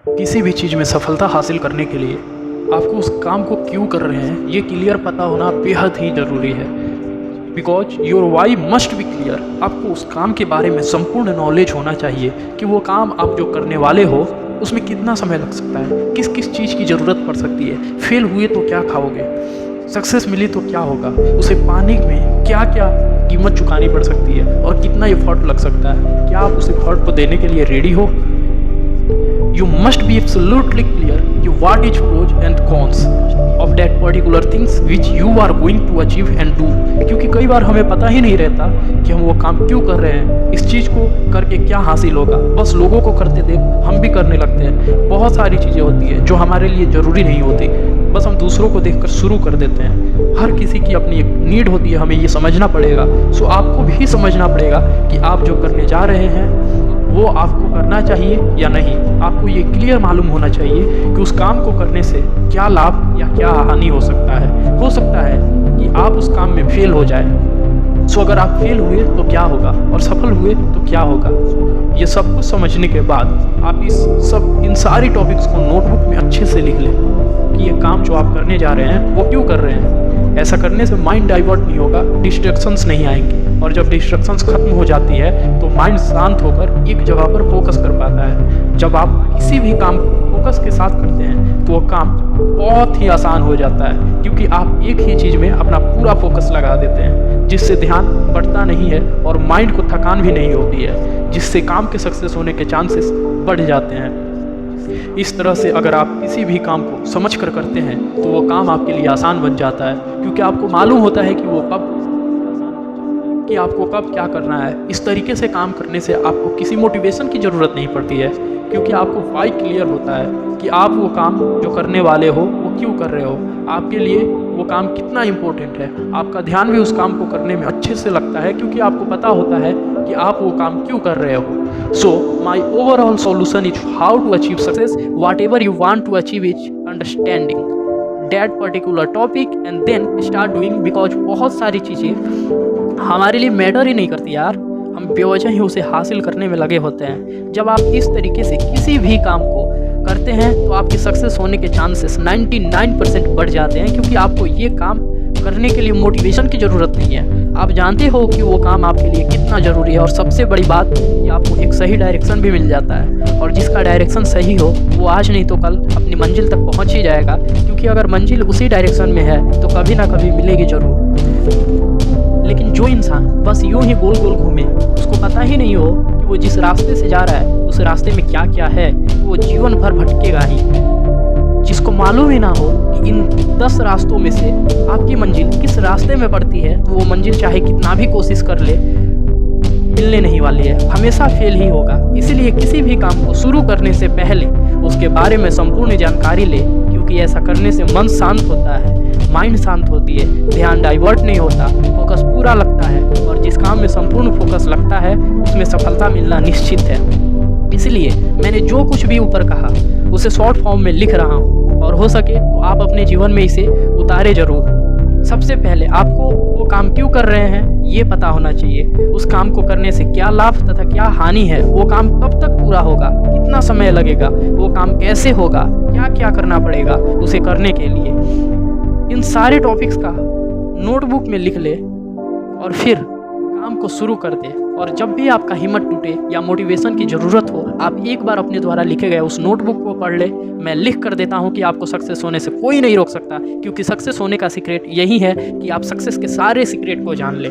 किसी भी चीज़ में सफलता हासिल करने के लिए आपको उस काम को क्यों कर रहे हैं ये क्लियर पता होना बेहद ही ज़रूरी है। Because your why must be clear. आपको उस काम के बारे में संपूर्ण नॉलेज होना चाहिए कि वो काम आप जो करने वाले हो उसमें कितना समय लग सकता है, किस किस चीज़ की ज़रूरत पड़ सकती है, फेल हुए तो क्या खाओगे, सक्सेस मिली तो क्या होगा, उसे पाने में क्या क्या कीमत चुकानी पड़ सकती है और कितना एफर्ट लग सकता है। क्या आप उस एफर्ट को देने के लिए रेडी हो? You must be absolutely clear कि what is pros and cons of that particular things which you are going to achieve and do। क्योंकि कई बार हमें पता ही नहीं रहता कि हम वो काम क्यों कर रहे हैं, इस चीज़ को करके क्या हासिल होगा। बस लोगों को करते देख हम भी करने लगते हैं। बहुत सारी चीज़ें होती है जो हमारे लिए ज़रूरी नहीं होती, बस हम दूसरों को देखकर शुरू कर देते हैं। हर किसी की अपनी एक नीड होती है, हमें ये समझना पड़ेगा। सो आपको भी समझना पड़ेगा कि आप जो करने जा रहे हैं वो आपको करना चाहिए या नहीं। आपको ये क्लियर मालूम होना चाहिए कि उस काम को करने से क्या लाभ या क्या हानि हो सकता है। हो सकता है कि आप उस काम में फेल हो जाए। सो अगर आप फेल हुए तो क्या होगा और सफल हुए तो क्या होगा, ये सब कुछ समझने के बाद आप इन सारी टॉपिक्स को नोटबुक में अच्छे से लिख लें कि ये काम जो आप करने जा रहे हैं वो क्यों कर रहे हैं। ऐसा करने से माइंड डाइवर्ट नहीं होगा, डिस्ट्रैक्शंस नहीं आएंगी, और जब डिस्ट्रैक्शंस खत्म हो जाती है तो माइंड शांत होकर एक जगह पर फोकस कर पाता है। जब आप किसी भी काम को फोकस के साथ करते हैं तो वो काम बहुत ही आसान हो जाता है, क्योंकि आप एक ही चीज़ में अपना पूरा फोकस लगा देते हैं, जिससे ध्यान बढ़ता नहीं है और माइंड को थकान भी नहीं होती है, जिससे काम के सक्सेस होने के चांसेस बढ़ जाते हैं। इस तरह से अगर आप किसी भी काम को समझ कर करते हैं तो वो काम आपके लिए आसान बन जाता है, क्योंकि आपको मालूम होता है कि आपको कब क्या करना है। इस तरीके से काम करने से आपको किसी मोटिवेशन की ज़रूरत नहीं पड़ती है, क्योंकि आपको वाई क्लियर होता है कि आप वो काम जो करने वाले हो वो क्यों कर रहे हो, आपके लिए वो काम कितना इम्पोर्टेंट है। आपका ध्यान भी उस काम को करने में अच्छे से लगता है, क्योंकि आपको पता होता है कि आप वो काम क्यों कर रहे हो। So my overall solution is how to achieve success. Whatever you want to achieve is understanding that particular topic and then start doing. Because बहुत सारी चीज़ें हमारे लिए मैटर ही नहीं करती यार, हम बेवजह ही उसे हासिल करने में लगे होते हैं। जब आप इस तरीके से किसी भी काम को करते हैं तो आपके सक्सेस होने के चांसेस 99% बढ़ जाते हैं, क्योंकि आपको ये काम करने के लिए मोटिवेशन की ज़रूरत नहीं है। आप जानते हो कि वो काम आपके लिए कितना ज़रूरी है, और सबसे बड़ी बात कि आपको एक सही डायरेक्शन भी मिल जाता है, और जिसका डायरेक्शन सही हो वो आज नहीं तो कल अपनी मंजिल तक पहुंच ही जाएगा, क्योंकि अगर मंजिल उसी डायरेक्शन में है तो कभी ना कभी मिलेगी ज़रूर। लेकिन जो इंसान बस यूं ही गोल गोल घूमे, उसको पता ही नहीं हो कि वो जिस रास्ते से जा रहा है उस रास्ते में क्या क्या है, वो जीवन भर भटकेगा ही। जिसको मालूम ही ना हो कि इन 10 रास्तों में से आपकी मंजिल किस रास्ते में पड़ती है, तो वो मंजिल चाहे कितना भी कोशिश कर ले मिलने नहीं वाली है, हमेशा फेल ही होगा। इसीलिए किसी भी काम को शुरू करने से पहले उसके बारे में संपूर्ण जानकारी ले, क्योंकि ऐसा करने से मन शांत होता है, माइंड शांत होती है, ध्यान डाइवर्ट नहीं होता, फोकस पूरा लगता है, और जिस काम में संपूर्ण फोकस लगता है उसमें सफलता मिलना निश्चित है। इसलिए मैंने जो कुछ भी ऊपर कहा उसे शॉर्ट फॉर्म में लिख रहा हूँ, और हो सके तो आप अपने जीवन में इसे उतारे जरूर। सबसे पहले आपको वो काम क्यों कर रहे हैं ये पता होना चाहिए, उस काम को करने से क्या लाभ तथा क्या हानि है, वो काम कब तक पूरा होगा, कितना समय लगेगा, वो काम कैसे होगा, क्या क्या करना पड़ेगा उसे करने के लिए। इन सारे टॉपिक्स का नोटबुक में लिख ले और फिर काम को शुरू कर दे। और जब भी आपका हिम्मत टूटे या मोटिवेशन की ज़रूरत हो, आप एक बार अपने द्वारा लिखे गए उस नोटबुक को पढ़ ले। मैं लिख कर देता हूँ कि आपको सक्सेस होने से कोई नहीं रोक सकता, क्योंकि सक्सेस होने का सीक्रेट यही है कि आप सक्सेस के सारे सीक्रेट को जान लें।